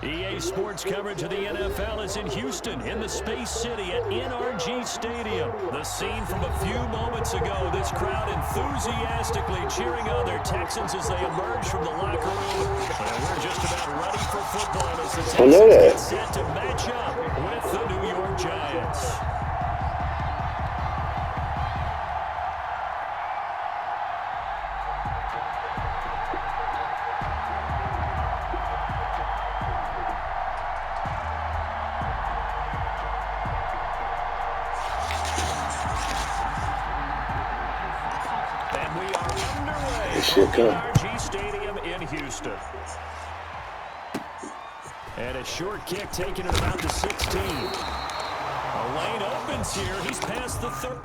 EA Sports coverage of the NFL is in Houston, in the Space City at NRG Stadium. The scene from a few moments ago, this crowd enthusiastically cheering on their Texans as they emerge from the locker room. And we're just about ready for football as the Texans get set to match up with the New York Giants. NRG Stadium in Houston. And a short kick taken at about the 16. A lane opens here. He's past the 30.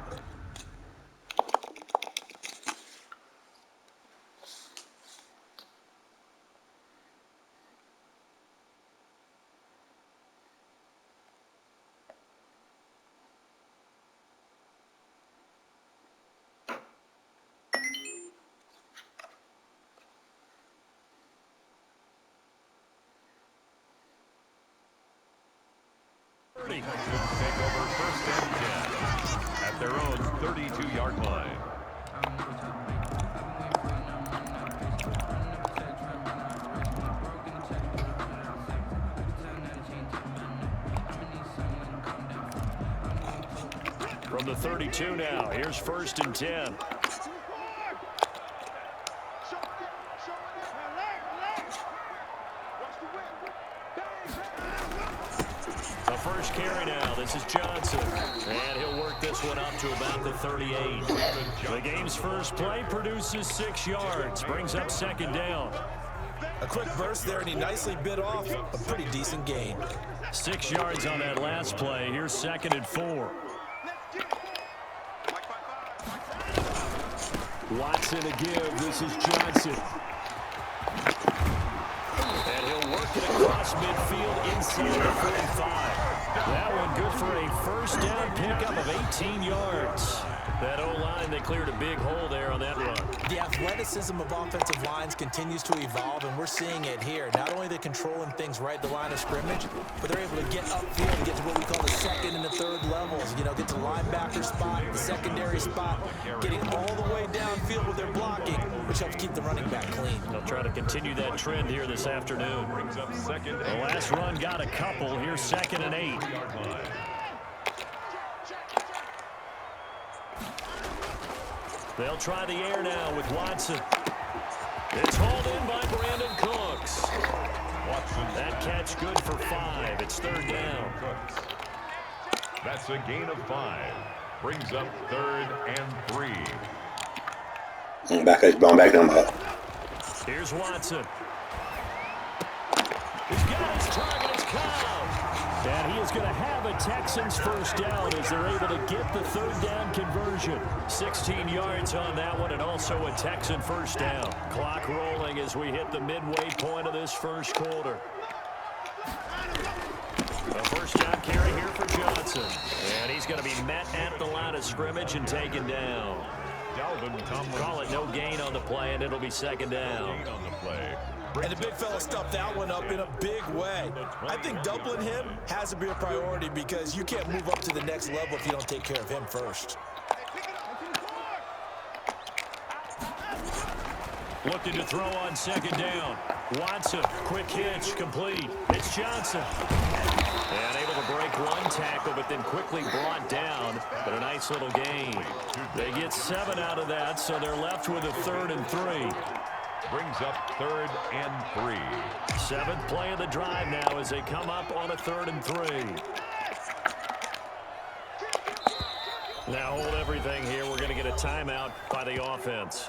Take over first and 10 at their own 32-yard line. From the 32 now, here's first and 10. The first carry now, this is Johnson. And he'll work this one up to about the 38. The game's first play produces 6 yards, brings up second down. A quick burst there, and he nicely bit off a pretty decent gain. 6 yards on that last play. Here's second and 4. Watson to give. This is Johnson. And he'll work it across midfield inside the 45. That one good for a first down pickup of 18 yards. That O-line, they cleared a big hole there on that run. The athleticism of offensive lines continues to evolve, and we're seeing it here. Not only are they controlling things right at the line of scrimmage, but they're able to get upfield and get to what we call the second and the third levels. You know, get to the linebacker spot, the secondary spot, getting all the way downfield with their blocking, which helps keep the running back clean. They'll try to continue that trend here this afternoon. Brings up second. The last run got a couple. Here's second and 8. They'll try the air now with Watson. It's hauled in by Brandon Cooks. Watson. That catch good for 5. It's third down. That's a gain of 5. Brings up third and 3. Going back down. Here's Watson. He's got his target. It's Cobb. And he is going to have a Texans first down as they're able to get the third down conversion. 16 yards on that one, and also a Texan first down. Clock rolling as we hit the midway point of this first quarter. The first down carry here for Johnson. And he's going to be met at the line of scrimmage and taken down. Call it no gain on the play, and it'll be second down. And the big fella stuffed that one up in a big way. I think doubling him has to be a priority because you can't move up to the next level if you don't take care of him first. Looking to throw on second down. Watson, quick hitch, complete. It's Johnson. And able to break one tackle, but then quickly brought down. But a nice little gain. They get 7 out of that, so they're left with a third and 3. Brings up third and 3. 7th play of the drive now as they come up on a third and 3. Now hold everything here. We're going to get a timeout by the offense.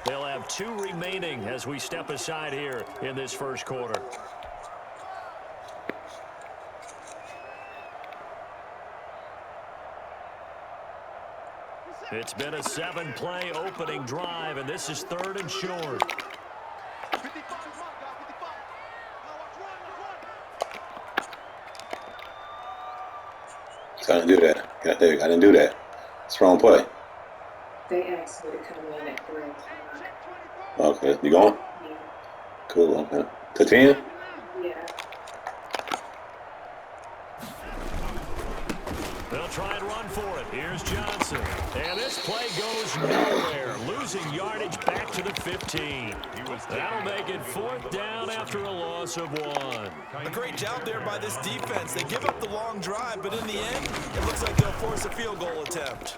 They'll have 2 remaining as we step aside here in this first quarter. It's been a 7-play opening drive, and this is third and short. I didn't do that. I didn't do that. It's wrong play. They asked me to come in at 3 o'clock. Okay, you going? Yeah. Cool. Okay. To 10? Yeah. They'll try and run for it. Here's Johnson. And this play goes nowhere. Losing yardage back to the 15. That'll make it 4th down after a loss of 1. A great job there by this defense. They give up the long drive, but in the end, it looks like they'll force a field goal attempt.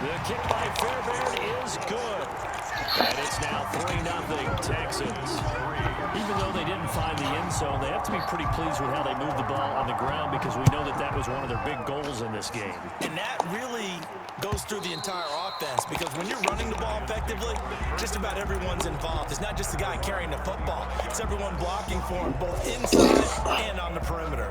The kick by Fairbairn is good. And it's now 3-0 Texans. Even though they didn't find the end zone, they have to be pretty pleased with how they moved the ball on the ground because we know that that was one of their big goals in this game. And that really goes through the entire offense because when you're running the ball effectively, just about everyone's involved. It's not just the guy carrying the football. It's everyone blocking for him, both inside and on the perimeter.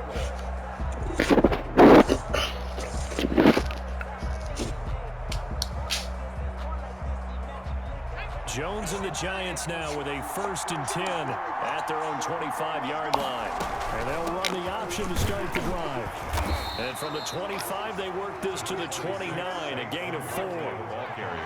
Jones and the Giants now with a 1st and 10 at their own 25-yard line. And they'll run the option to start the drive. And from the 25, they work this to the 29, a gain of 4.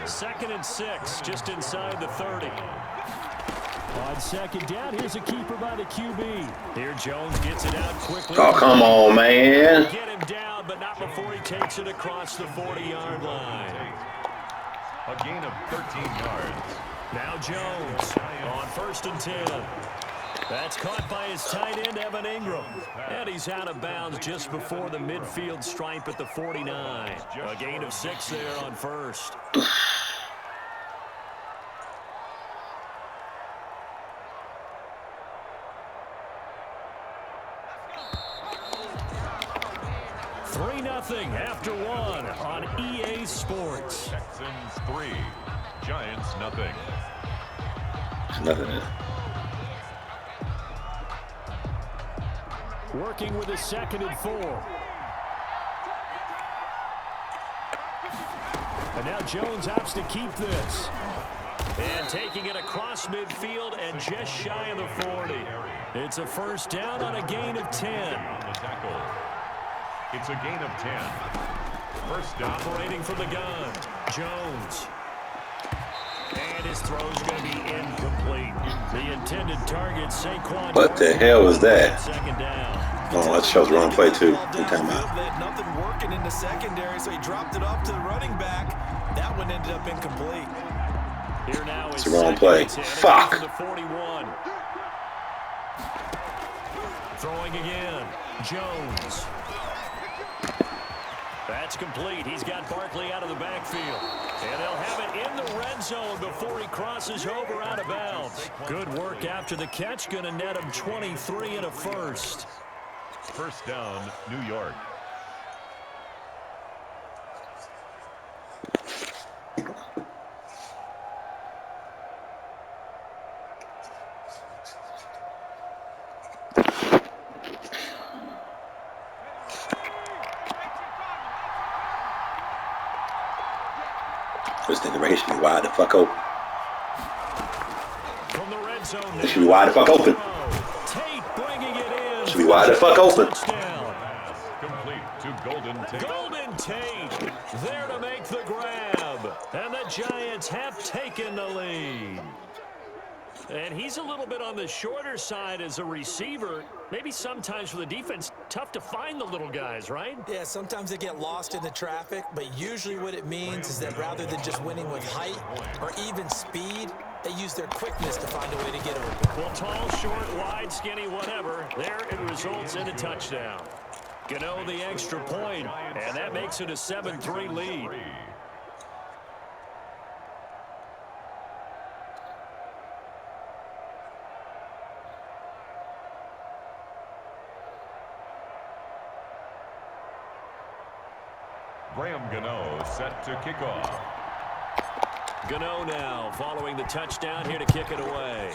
2nd and 6, just inside the 30. On 2nd down, here's a keeper by the QB. Here Jones gets it out quickly. Oh, come on, man. Get him down, but not before he takes it across the 40-yard line. A gain of 13 yards. Now Jones on 1st and 10. That's caught by his tight end, Evan Ingram. And he's out of bounds just before the midfield stripe at the 49. A gain of 6 there on 1st. Nothing after 1 on EA Sports. Texans 3, Giants nothing. Nothing. Working with a 2nd and 4. And now Jones opts to keep this. And taking it across midfield and just shy of the 40. It's a 1st down on a gain of 10. It's a gain of 10. 1st down. Operating from the gun, Jones. And his throw's going to be incomplete. The intended target, Saquon. What the hell was that? 2nd down. Oh, that shows wrong play, too. They time out. They had nothing working in the secondary, so he dropped it off to the running back. That one ended up incomplete. Here now is it's the wrong play. Fuck. The 41. Throwing again, Jones. That's complete. He's got Barkley out of the backfield. And they'll have it in the red zone before he crosses over out of bounds. Good work after the catch. Going to net him 23 and a 1st. 1st down, New York. This nigga right here should be wide the fuck open. From the red zone. It should be wide the fuck open. Tate bringing it in. Should be wide the fuck open. Complete to Golden Tate. Golden Tate there to make the grab. And the Giants have taken the lead. And he's a little bit on the shorter side as a receiver. Maybe sometimes for the defense, tough to find the little guys, right? Yeah, sometimes they get lost in the traffic, but usually what it means is that rather than just winning with height or even speed, they use their quickness to find a way to get open. Well, tall, short, wide, skinny, whatever, there it results in a touchdown. Gano the extra point, and that makes it a 7-3 lead. Graham Gano set to kick off. Gano now following the touchdown here to kick it away.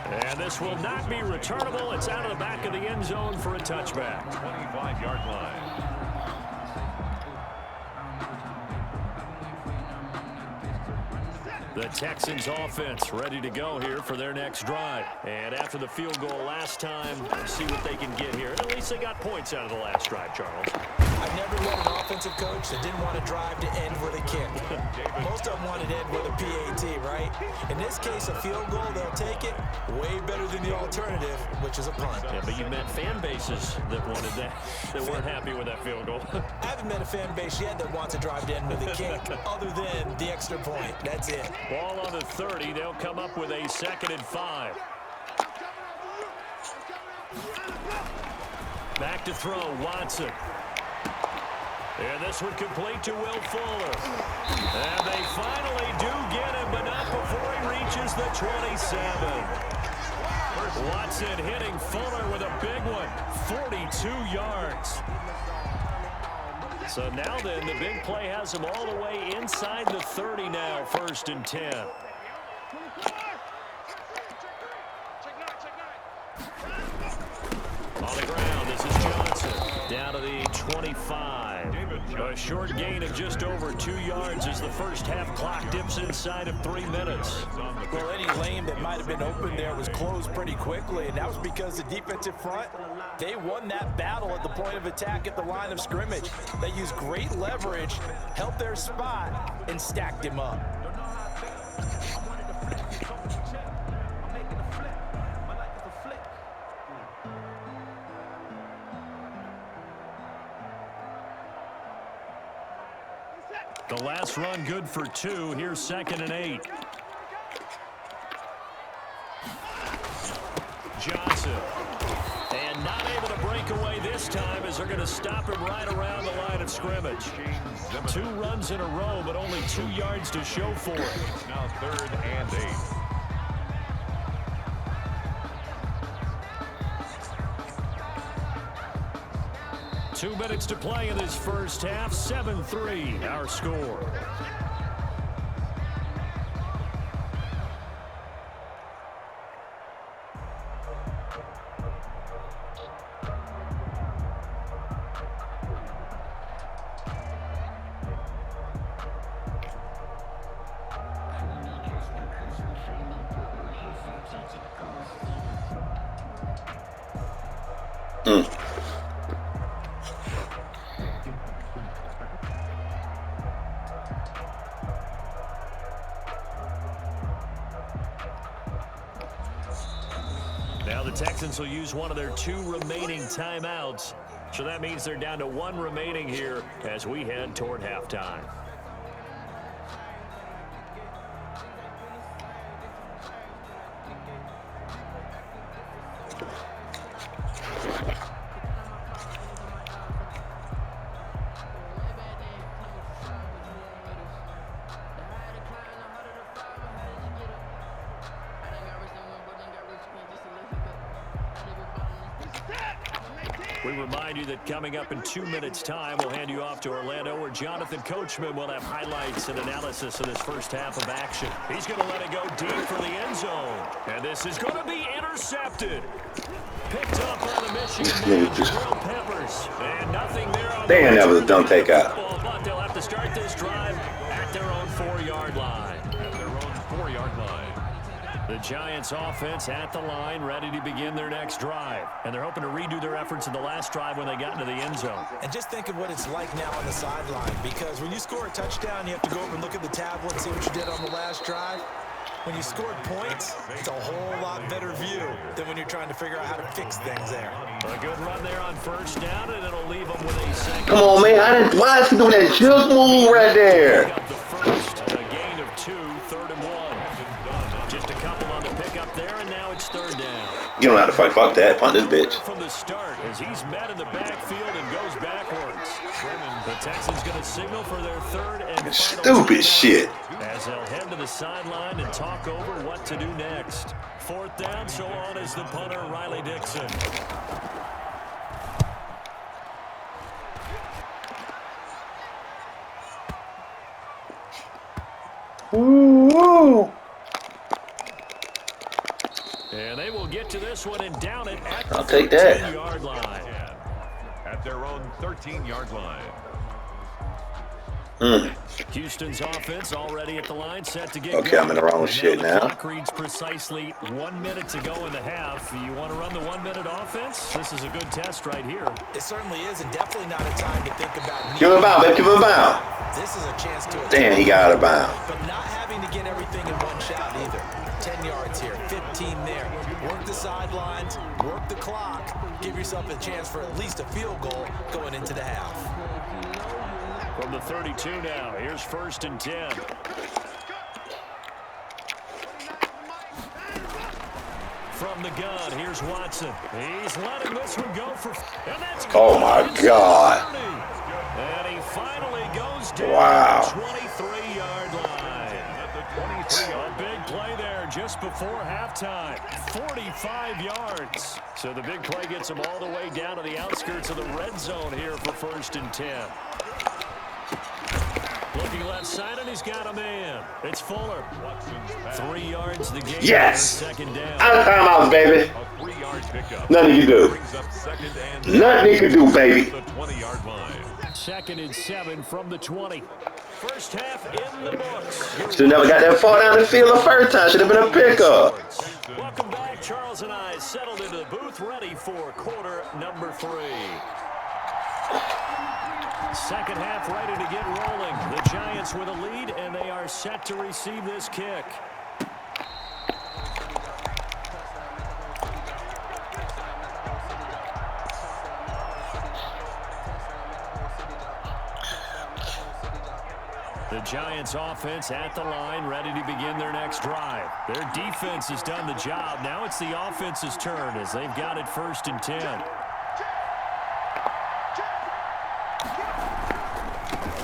And this will not be returnable. It's out of the back of the end zone for a touchback. 25-yard line. The Texans offense ready to go here for their next drive. And after the field goal last time, see what they can get here. And at least they got points out of the last drive, Charles. I've never met an offensive coach that didn't want to drive to end with a kick. Most of them wanted to end with a PAT, right? In this case, a field goal, they'll take it way better than the alternative, which is a punt. Yeah, but you met fan bases that wanted that, that weren't happy with that field goal. I haven't met a fan base yet that wants to drive to end with a kick other than the extra point. That's it. Ball on the 30. They'll come up with a 2nd and 5. Back to throw, Watson. And this one complete to Will Fuller. And they finally do get him, but not before he reaches the 27. Watson hitting Fuller with a big one, 42 yards. So now then, the big play has him all the way inside the 30 now, 1st and 10. On the ground, this is Johnson. Down to the 25. A short gain of just over 2 yards as the first half clock dips inside of 3 minutes. Well, any lane that might have been open there was closed pretty quickly, and that was because the defensive front, they won that battle at the point of attack at the line of scrimmage. They used great leverage, held their spot, and stacked him up. The last run good for 2. Here's 2nd and 8. Johnson. And not able to break away this time as they're going to stop him right around the line of scrimmage. 2 runs in a row, but only 2 yards to show for it. Now 3rd and 8. 2 minutes to play in this first half. 7-3 our score. Now the Texans will use one of their 2 remaining timeouts. So that means they're down to 1 remaining here as we head toward halftime. We remind you that coming up in 2 minutes' time, we'll hand you off to Orlando, where Jonathan Coachman will have highlights and analysis of this first half of action. He's going to let it go deep for the end zone. And this is going to be intercepted. Picked up by the Michigan man, Jabril Peppers. And nothing there on Damn, that was a dumb takeout. But they'll have to start this drive at their own 4-yard line. At their own 4-yard line. The Giants offense at the line, ready to begin their next drive. And they're hoping to redo their efforts in the last drive when they got into the end zone. And just think of what it's like now on the sideline, because when you score a touchdown, you have to go over and look at the tablet and see what you did on the last drive. When you scored points, it's a whole lot better view than when you're trying to figure out how to fix things there. A good run there on first down, and it'll leave them with a second. Come on, man. Why is he doing that jump move right there? Up the first, a gain of 2, 3rd and 1. Just a couple on the pickup there, and now it's 3rd down. You don't know how to fight. Fuck that. Punt this bitch. From the start, as he's met in the backfield and goes backwards. The Texans going to signal for their 3rd and final Stupid shit. as they'll head to the sideline and talk over what to do next. 4th down, so on is the punter, Riley Dixon. Ooh. And they will get to this one and down it at the I'll take that. 13-yard line. At their own 13-yard line. Houston's offense already at the line, set to get Okay, I'm in the wrong shit the now. clock reads precisely 1 minute to go in the half. You want to run the 1 minute offense? This is a good test right here. It certainly is, and definitely not a time to think about. Give him a bound, baby. Give him a bound. This is a chance to. Damn, he got out of bounds. But not having to get everything in one shot either. 10 yards here, 15 there. Work the sidelines, work the clock. Give yourself a chance for at least a field goal going into the half. From the 32 now, here's 1st and 10. From the gun, here's Watson. He's letting this one go for... And that's Oh, my God. And he finally goes down Wow. the 23-yard line. A big play there just before halftime. 45 yards. So the big play gets him all the way down to the outskirts of the red zone here for 1st and 10. Looking left side, and he's got a man. It's Fuller. 3 yards the game. Yes. 2nd down. Out of timeouts, baby. A 3-yard pickup. Nothing you do. Brings up 2nd and Nothing you can do, baby. the 20-yard line. 2nd and 7 from the 20. First half in the books. Should never got that far down the field the first time. Should have been a pickup. Welcome back. Charles and I settled into the booth, ready for quarter number 3. Second half ready to get rolling. The Giants with a lead, and they are set to receive this kick. The Giants offense at the line, ready to begin their next drive. Their defense has done the job. Now it's the offense's turn as they've got it 1st and 10.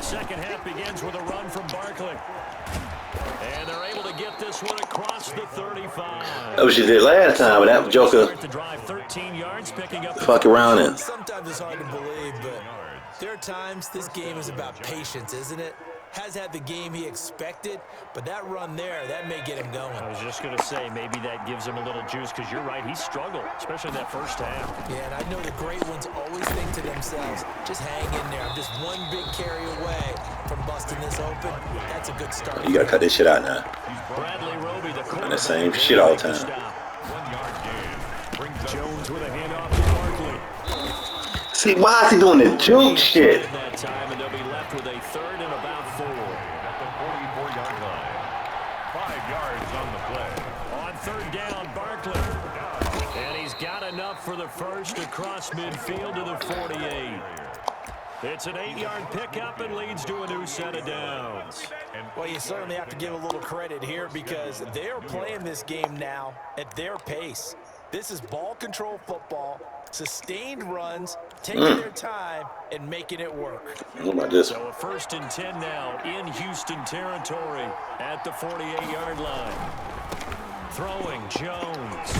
Second half begins with a run from Barkley. And they're able to get this one across the 35. That was what you did last time, but that Joker Start the drive 13 yards, picking up the fuck around and Sometimes it's hard to believe, but there are times this game is about patience, isn't it? Has had the game he expected, but that run there, that may get him going. I was just going to say, maybe that gives him a little juice, because you're right, he struggled, especially in that first half. Yeah, and I know the great ones always think to themselves, just hang in there. I'm just one big carry away from busting this open. That's a good start. you gotta cut this shit out now. Bradley Roby, the And the same shit all the time. 1-yard gain. Brings up Jones with a handoff to Barkley. See, why is he doing the juke shit? That time, and they'll be left with a 3rd and about 4. at the 44-yard line. 5 yards on the play. On 3rd down, Barkley. And he's got enough for the first across midfield to the 48. It's an 8-yard pickup and leads to a new set of downs. Well, you certainly have to give a little credit here because they're playing this game now at their pace. This is ball control football, sustained runs, taking their time and making it work. What about this? So a 1st and 10 now in Houston territory at the 48-yard line. Throwing Jones.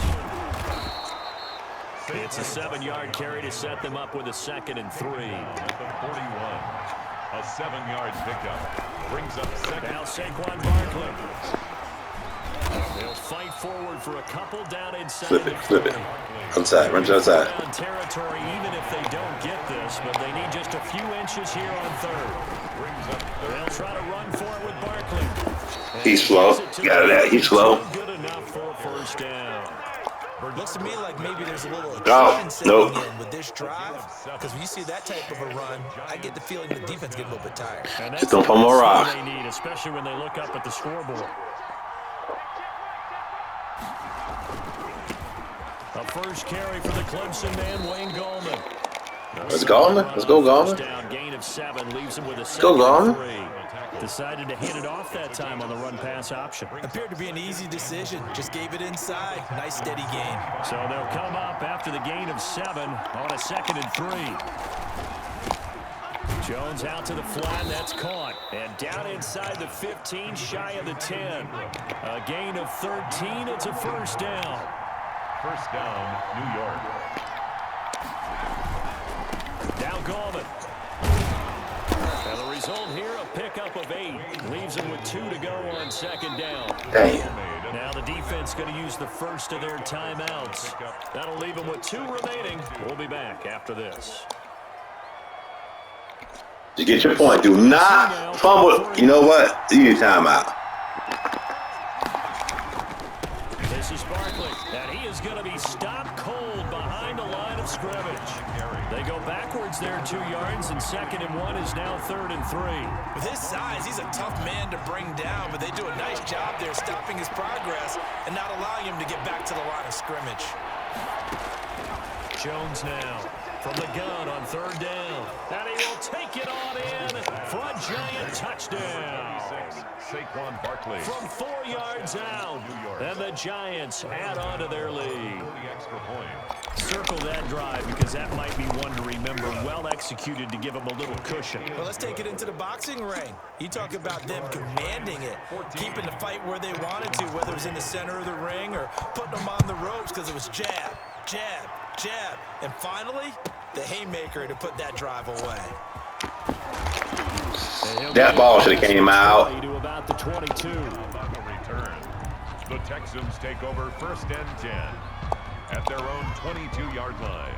It's a 7-yard carry to set them up with a 2nd and 3. At the 41. A 7-yard pickup. Brings up 2nd. Now Saquon Barkley. They'll fight forward for a couple down inside. Flip it. Outside, run to the outside. Territory, even if they don't get this, but they need just a few inches here on 3rd. Brings up 3rd. They'll try to run for it with Barkley. And He's slow. Got it out. He's slow. Good enough for a 1st down. It looks to me like maybe there's a little No, attrition setting nope. in with this drive. Because when you see that type of a run, I get the feeling the defense get a little bit tired. And Just don't put more rock. they need, especially when they look up at the scoreboard. A first carry for the Clemson man, Wayne Gallman. Let's go, man. Let's go, Gallman. Down, gain of 7, leaves him with a 2nd Go, and Gallman. 3. Decided to hand it off that time on the run-pass option. Appeared to be an easy decision. Just gave it inside. Nice steady gain. So they'll come up after the gain of 7 on a 2nd and 3. Jones out to the flat, that's caught. And down inside the 15, shy of the 10. A gain of 13, it's a 1st down. 1st down, New York. Now Gallman. And the result here, a pickup of 8. Leaves him with 2 to go on 2nd down. Damn. Now the defense going to use the first of their timeouts. That'll leave them with 2 remaining. We'll be back after this. To get your point, do not fumble. You know what? You need timeout. This is Barkley, and he is going to be stopped cold behind the line of scrimmage. They go backwards there 2 yards, and 2nd and 1 is now 3rd and 3. With his size, he's a tough man to bring down, but they do a nice job there stopping his progress and not allowing him to get back to the line of scrimmage. Jones now from the gun on 3rd down. And he will take it on in for a giant touchdown. Saquon Barkley. From 4 yards out. And the Giants add on to their lead. Circle that drive because that might be one to remember. Well executed to give them a little cushion. Well, let's take it into the boxing ring. You talk about them commanding it, keeping the fight where they wanted to, whether it was in the center of the ring or putting them on the ropes because it was jab, jab, jab. And finally, the haymaker to put that drive away. That ball should have came out. To about the 22. On the return, the Texans take over 1st and 10 at their own 22-yard line.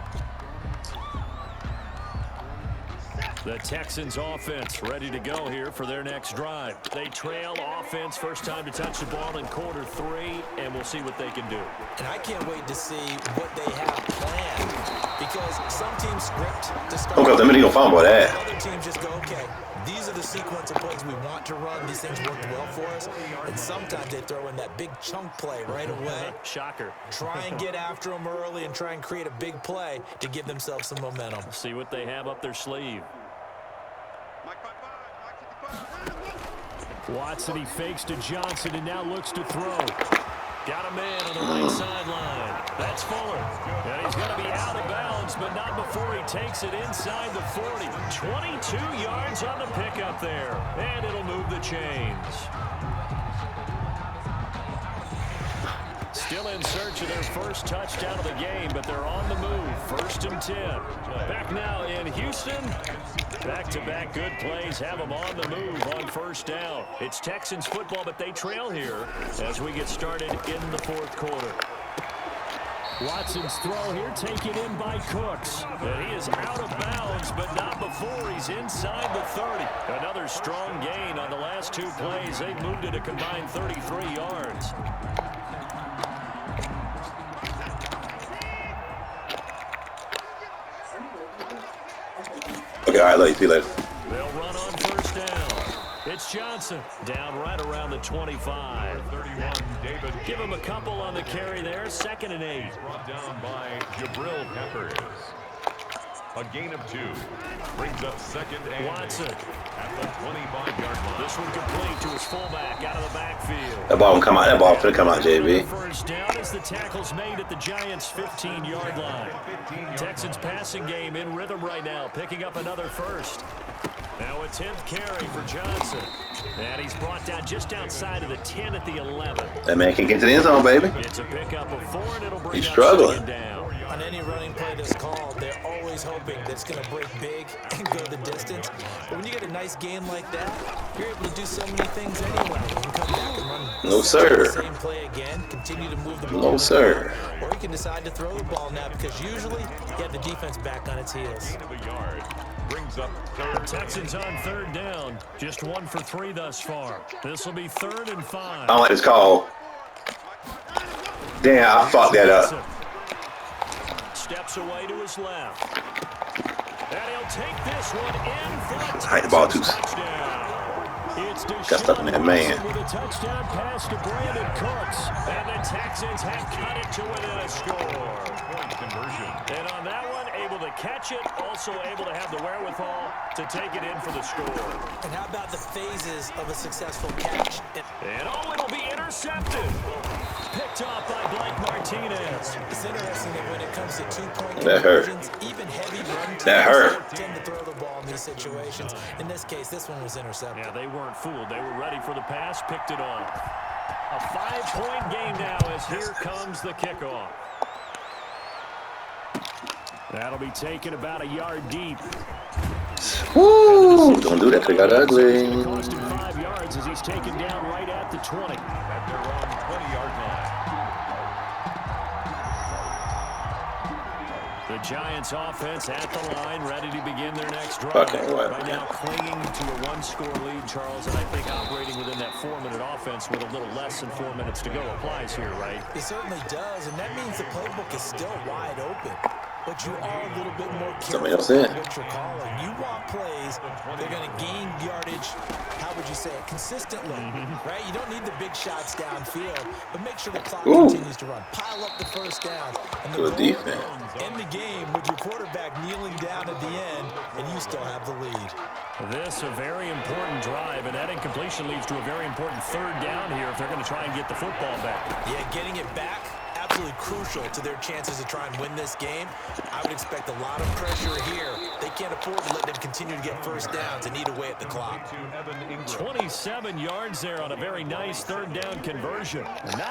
The Texans offense ready to go here for their next drive. They trail offense, first time to touch the ball in quarter 3, and we'll see what they can do. And I can't wait to see what they have planned because some teams script to start. Okay, let me go fumble that. Other teams just go, okay, these are the sequence of plays we want to run. These things worked well for us. And sometimes they throw in that big chunk play right away. Shocker. Try and get after them early and try and create a big play to give themselves some momentum. See what they have up their sleeve. Watson, he fakes to Johnson and now looks to throw. Got a man on the right sideline. That's Fuller. And he's going to be out of bounds, but not before he takes it inside the 40. 22 yards on the pickup there. And it'll move the chains. Still in search of their first touchdown of the game, but they're on the move. 1st and 10. Back now in Houston. Back-to-back good plays have them on the move on 1st down. It's Texans football, but they trail here as we get started in the 4th quarter. Watson's throw here taken in by Cooks. And he is out of bounds, but not before he's inside the 30. Another strong gain on the last 2 plays. They've moved it a combined 33 yards. Okay, all right, love you. See you later. They'll run on 1st down. It's Johnson down right around the 25. 31, David. Give him a couple on the carry there. 2nd and 8. Brought down by Jabril Peppers. A gain of 2. Brings up 2nd and Watson. at the 25-yard line. This one complete to his fullback out of the backfield. That ball come out. That ball finna come out, JB. 1st down as the tackle's made at the Giants' 15-yard line. Texans passing game in rhythm right now, picking up another 1st. Now a 10th carry for Johnson. And he's brought down just outside of the 10 at the 11. That man can get to the end zone, baby. It's a pickup of 4, and it'll bring He's up struggling. 2nd down. On any running play that's called, they're always hoping that it's going to break big and go the distance. But when you get a nice game like that, you're able to do so many things anyway. You can come back and run No, sir. the same play again, continue to move the ball. No, sir. Or you can decide to throw the ball now because usually you have the defense back on its heels. Gain of a yard. Brings up 3rd. Texans on 3rd down. Just 1 for 3 thus far. This will be 3rd and 5. I don't like this call. Damn, I fucked that up. Steps away to his left. And he'll take this one in for a I hate the ball too. touchdown. It's Got stuck in that man. with a touchdown pass to Brandon Cooks. And the Texans have cut it to within a score. Point conversion. And on that one, able to catch it, also able to have the wherewithal to take it in for the score. And how about the phases of a successful catch? And oh, it'll be intercepted. Picked off by Blake Martinez. It's interesting that when it comes to 2-point That hurt. conversions, even heavy run teams That hurt. tend to throw the ball in these situations. In this case, this one was intercepted. Yeah, they weren't fooled. They were ready for the pass, picked it off. A 5-point game now as here comes the kickoff. That'll be taken about a yard deep. Woo! Don't do that. It got ugly. It's going to cost him 5 yards as he's taken down right at the 20. At their own 20-yard line. The Giants offense at the line, ready to begin their next drive. Okay, what? Right now clinging to a one-score lead, Charles, and I think operating within that 4-minute offense with a little less than 4 minutes to go applies here, right? It certainly does, and that means the playbook is still wide open. But you are a little bit more careful about what you're calling. You want plays, they're going to gain yardage, how would you say it, consistently, right? You don't need the big shots downfield, but make sure the clock continues to run. Pile up the first down. And the goal in the game with your quarterback kneeling down at the end, and you still have the lead. This a very important drive, and that incompletion leads to a very important third down here if they're going to try and get the football back. Yeah, getting it back, absolutely crucial to their chances to try and win this game. I would expect a lot of pressure here. They can't afford to let them continue to get first downs and eat away at the clock. 27 yards there on a very nice third down conversion.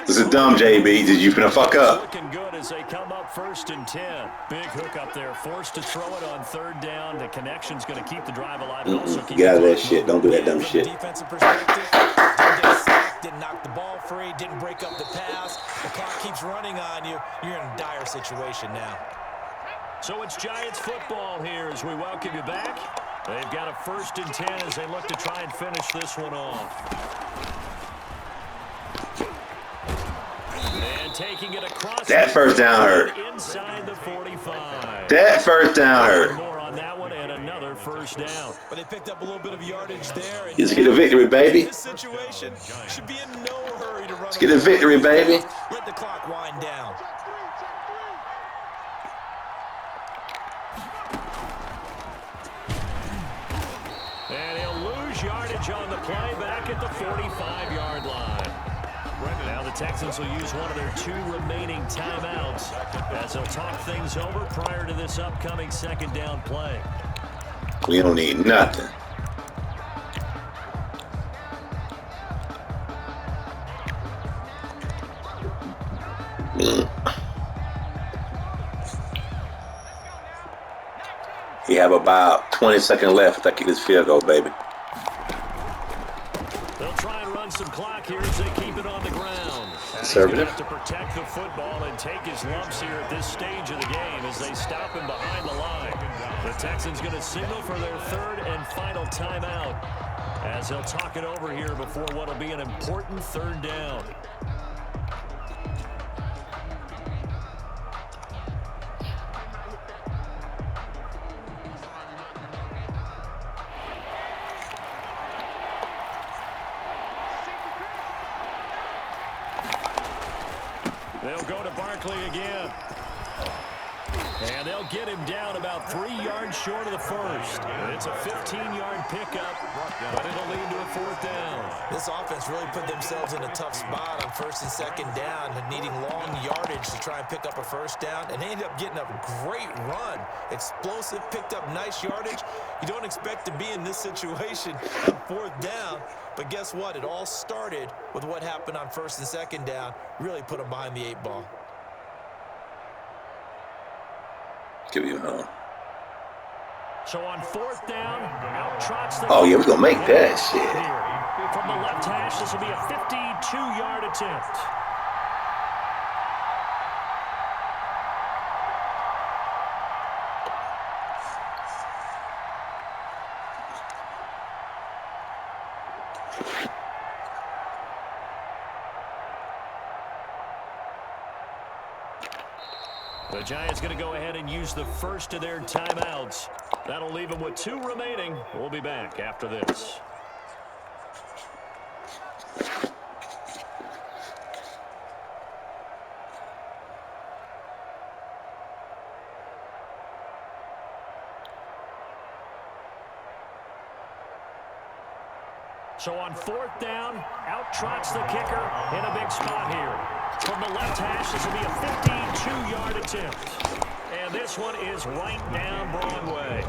This is dumb, JB. Did you finna fuck up? Looking good as they come up 1st and 10. Big hook up there, forced to throw it on third down. The connection's going to keep the drive alive. And also keep Get out of that shit. Don't do that dumb shit. Defensive perspective, didn't get sacked, didn't knock the ball free, didn't break up the pass. The clock keeps running on you. You're in a dire situation now. So it's Giants football here as we welcome you back. They've got a 1st and 10 as they look to try and finish this one off. And taking it across. That first down hurt. Inside the 45. That first down hurt. More on that one and another first down. But they picked up a little bit of yardage there. And Let's get a victory, baby. this situation should be in no hurry to run. Let's get a victory, baby. Let the clock wind down. And he'll lose yardage on the play back at the 45-yard line. Now the Texans will use one of their 2 remaining timeouts as they'll talk things over prior to this upcoming 2nd down play. We don't need nothing. We have about 20 seconds left if I kick this field goal, baby. They'll try and run some clock here as they keep it on the ground. Conservative. Have to protect the football and take his lumps here at this stage of the game as they stop him behind the line. The Texans going to signal for their 3rd and final timeout as they'll talk it over here before what will be an important 3rd down. They'll go to Barkley again. And they'll get him down about 3 yards short of the first. It's a 15-yard pickup, but it'll lead to a 4th down. This offense really put themselves in a tough spot on 1st and 2nd down, needing long yardage to try and pick up a 1st down, and they ended up getting a great run. Explosive, picked up nice yardage. You don't expect to be in this situation on 4th down, but guess what? It all started with what happened on 1st and 2nd down. Really put them behind the 8 ball. Give you another. So on 4th down, out trots the... Oh, yeah, we're going to make that shit. From the left hash, this will be a 52-yard attempt. The Giants going to go ahead and use the first of their timeouts. That'll leave them with 2 remaining. We'll be back after this. So on 4th down, out trots the kicker in a big spot here. From the left hash, this will be a 52-yard attempt. And this one is right down Broadway.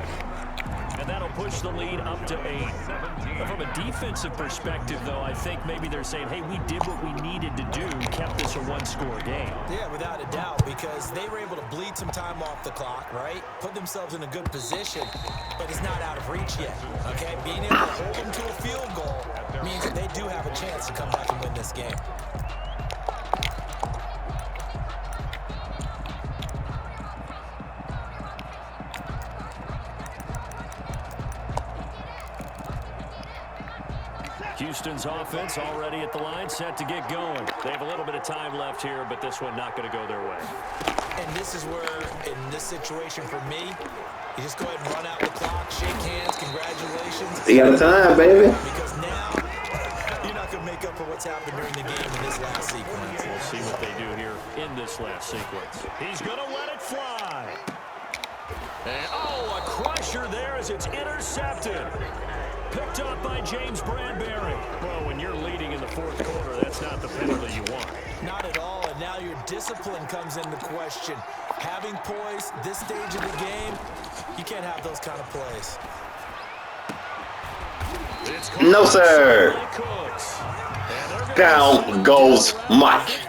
And that'll push the lead up to 8. From a defensive perspective, though, I think maybe they're saying, hey, we did what we needed to do, kept this a 1-score game. Yeah, without a doubt, because they were able to bleed some time off the clock, right? Put themselves in a good position, but it's not out of reach yet, okay? Being able to hold them to a field goal means that they do have a chance to come back and win this game. Houston's offense already at the line, set to get going. They have a little bit of time left here, but this one not going to go their way. And this is where, in this situation for me, you just go ahead and run out the clock, shake hands, congratulations. You got the time, baby. Because now you're not going to make up for what's happened during the game in this last sequence. We'll see what they do here in this last sequence. He's going to let it fly. And, oh, a crusher there as it's intercepted. Picked up by James Bradbury. Well, when you're leading in the fourth quarter, that's not the penalty you want. Not at all, and now your discipline comes into question. Having poise this stage of the game, you can't have those kind of plays. No, sir. Down goes Mike.